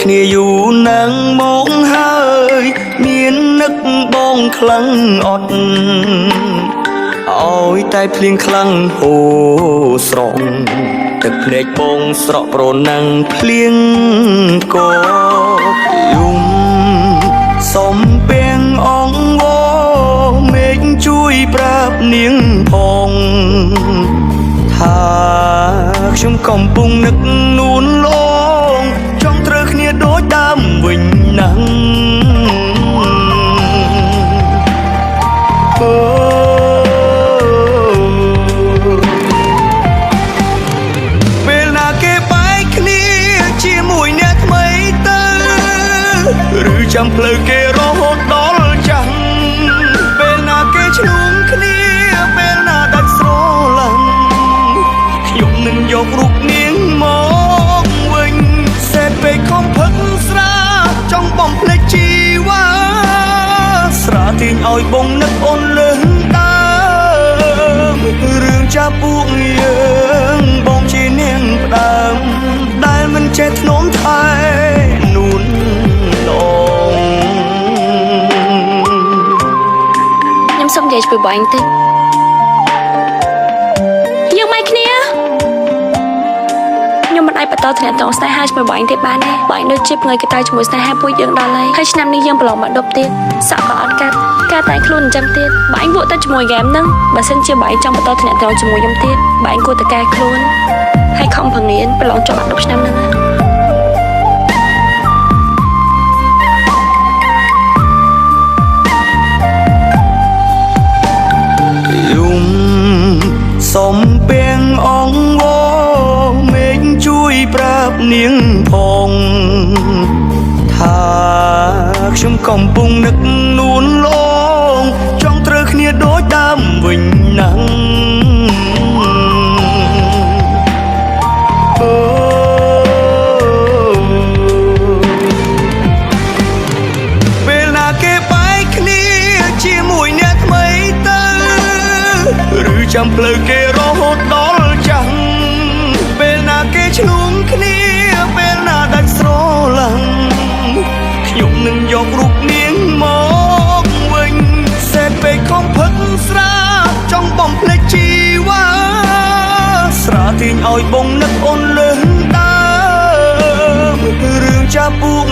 គ្នាយូរណាស់មកហើយមាននឹកបងខ្លាំងអត់ឲ្យតែភ្លៀងខ្លាំងហូរស្រង់ទឹកភ្នែកបងស្រក់ប្រណាំងភ្លៀងក៏យំសំពេងអងវមេឃជួយប្រាប់នាងផងថាខ្ញុំកំពុងនឹកនួនលងចង់ត្រូវគ្នាដូចដើមវិញណាស់ពេលណាគេបែកគ្នាជាមួយអ្នកថ្មីទៅឬចាំផ្លូវគេរហូតដល់ចាស់ពេលណាគេឆ្លងគ្នាពេលណាដាច់ស្រឡាញ់ខ្ញុំនឹងយករូបនាងមកវិញសេតពេកខំផឹកស្រាចង់បំភ្លេចជីវ៉ាស្រាទាញឲ្យបងនឹកអូនលើដើមរឿងចាប់ពួកយើងបងជានាងផ្ដើមដែលមិនចេះធ្នមថែនួនឡងខ្ញុំសុំនិយាយជាមួយបងបន្តិចយើងមិនគ្នាខ្ញុំមិនអាចបន្តទំនាក់ទំនងស្នេហាជាមួយបងទេបានទេបងដូចជាផ្ងើយកតៅជាមួយស្នេហាពួកយើងដល់ហើយឆ្នាំនេះយើងប្រឡងមក10ទៀតសក់ក៏អត់កាត់ការតែខ្លួនអញ្ចឹងទៀតបងពួកទៅជាមួយហ្គេមហ្នឹងបើសិនជាបងចង់បន្តទំនាក់ទំនងជាមួយខ្ញុំទៀតបងគួរតែកែខ្លួនហើយខំប្រឹងរៀនប្រឡងចប់10ឆ្នាំហ្នឹងសំពេងអងវមេឃជួយប្រាប់នាងផងថាខ្ញុំកំពុងនឹកនួនលងចង់ត្រូវគ្នាដូចដើមវិញណាស់ពេលណាគេបែកគ្នាជាមួយអ្នកថ្មីទៅឬចាំផ្លូវគេរហូតដល់ចាស់ពេលណាគេឆ្លងគ្នាពេលណាដាច់ស្រឡាញ់ខ្ញុំនឹងយករូបនាងមកវិញសេតពេកខំផឹកស្រាចង់បំភ្លេចជីវ៉ាស្រាទាញឲ្យបងនឹកអូនលើដើមរឿងចាប់ពួក